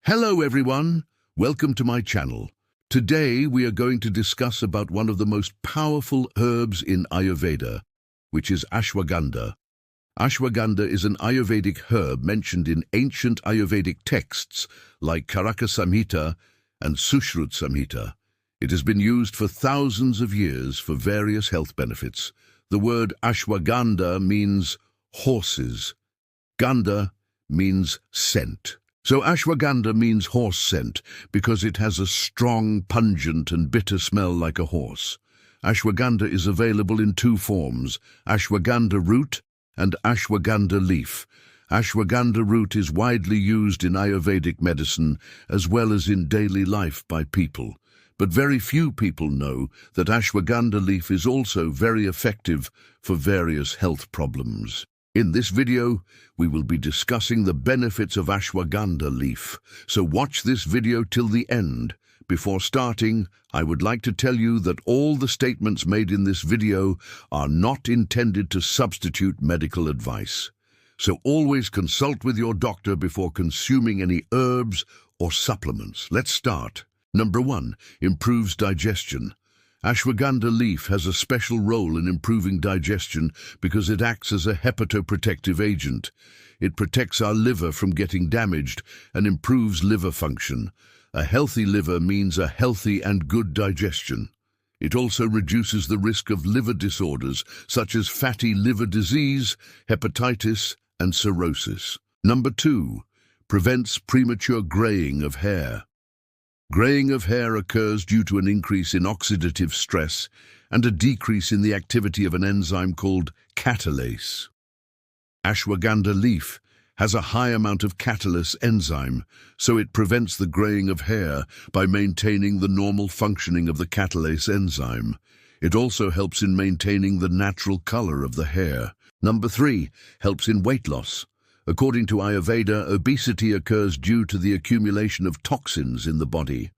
Hello everyone, welcome to my channel. Today we are going to discuss about one of the most powerful herbs in Ayurveda, which is Ashwagandha. Ashwagandha is an Ayurvedic herb mentioned in ancient Ayurvedic texts like Karaka Samhita and Sushrut Samhita. It has been used for thousands of years for various health benefits. The word Ashwagandha means horses. Gandha means scent. So ashwagandha means horse scent because it has a strong, pungent and bitter smell like a horse. Ashwagandha is available in two forms, ashwagandha root and ashwagandha leaf. Ashwagandha root is widely used in Ayurvedic medicine as well as in daily life by people. But very few people know that ashwagandha leaf is also very effective for various health problems. In this video, we will be discussing the benefits of ashwagandha leaf, so watch this video till the end. Before starting, I would like to tell you that all the statements made in this video are not intended to substitute medical advice. So always consult with your doctor before consuming any herbs or supplements. Let's start. Number 1. Improves digestion. Ashwagandha leaf has a special role in improving digestion because it acts as a hepatoprotective agent. It protects our liver from getting damaged and improves liver function. A healthy liver means a healthy and good digestion. It also reduces the risk of liver disorders such as fatty liver disease, hepatitis, and cirrhosis. Number 2. Prevents premature graying of hair. Graying of hair occurs due to an increase in oxidative stress and a decrease in the activity of an enzyme called catalase. Ashwagandha leaf has a high amount of catalase enzyme, so it prevents the graying of hair by maintaining the normal functioning of the catalase enzyme. It also helps in maintaining the natural color of the hair. Number 3. Helps in weight loss. According to Ayurveda, obesity occurs due to the accumulation of toxins in the body.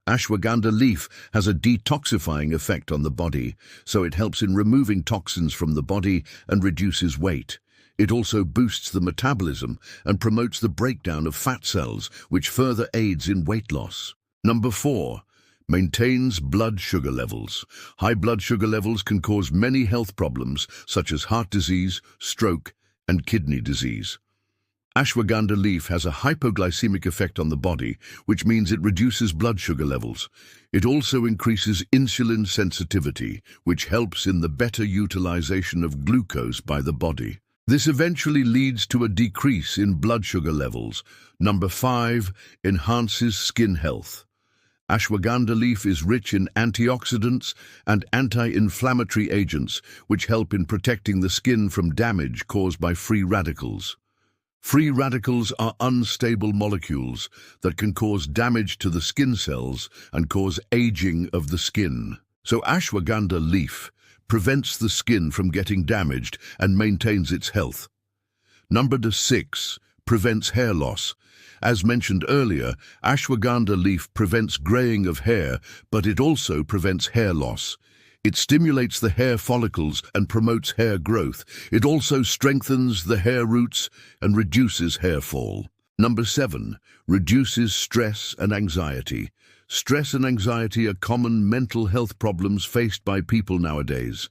Ashwagandha leaf has a detoxifying effect on the body, so it helps in removing toxins from the body and reduces weight. It also boosts the metabolism and promotes the breakdown of fat cells, which further aids in weight loss. Number 4. Maintains blood sugar levels. High blood sugar levels can cause many health problems such as heart disease, stroke, and kidney disease. Ashwagandha leaf has a hypoglycemic effect on the body, which means it reduces blood sugar levels. It also increases insulin sensitivity, which helps in the better utilization of glucose by the body. This eventually leads to a decrease in blood sugar levels. Number 5. Enhances skin health. Ashwagandha leaf is rich in antioxidants and anti-inflammatory agents, which help in protecting the skin from damage caused by free radicals. Free radicals are unstable molecules that can cause damage to the skin cells and cause aging of the skin. So ashwagandha leaf prevents the skin from getting damaged and maintains its health. Number 6. Prevents hair loss. As mentioned earlier, ashwagandha leaf prevents graying of hair, but it also prevents hair loss. It stimulates the hair follicles and promotes hair growth. It also strengthens the hair roots and reduces hair fall. Number 7. Reduces stress and anxiety. Stress and anxiety are common mental health problems faced by people nowadays.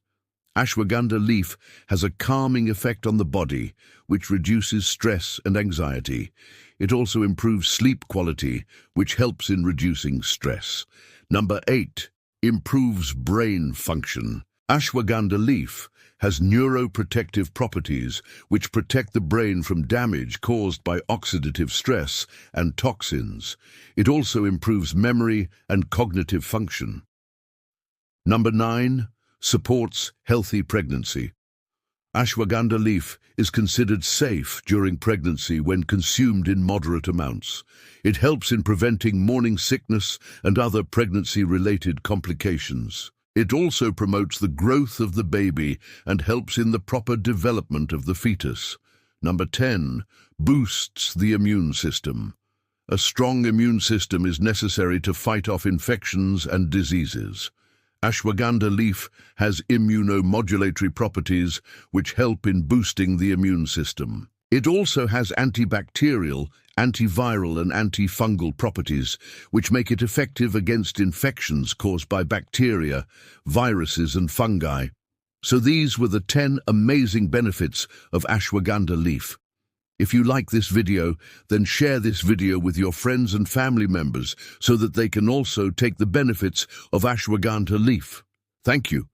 Ashwagandha leaf has a calming effect on the body, which reduces stress and anxiety. It also improves sleep quality, which helps in reducing stress. Number 8. Improves brain function. Ashwagandha leaf has neuroprotective properties which protect the brain from damage caused by oxidative stress and toxins. It also improves memory and cognitive function. Number 9. Supports healthy pregnancy. Ashwagandha leaf is considered safe during pregnancy when consumed in moderate amounts. It helps in preventing morning sickness and other pregnancy-related complications. It also promotes the growth of the baby and helps in the proper development of the fetus. Number 10. Boosts the immune system. A strong immune system is necessary to fight off infections and diseases. Ashwagandha leaf has immunomodulatory properties which help in boosting the immune system. It also has antibacterial, antiviral and antifungal properties, which make it effective against infections caused by bacteria, viruses and fungi. So these were the 10 amazing benefits of ashwagandha leaf. If you like this video, then share this video with your friends and family members so that they can also take the benefits of ashwagandha leaf. Thank you.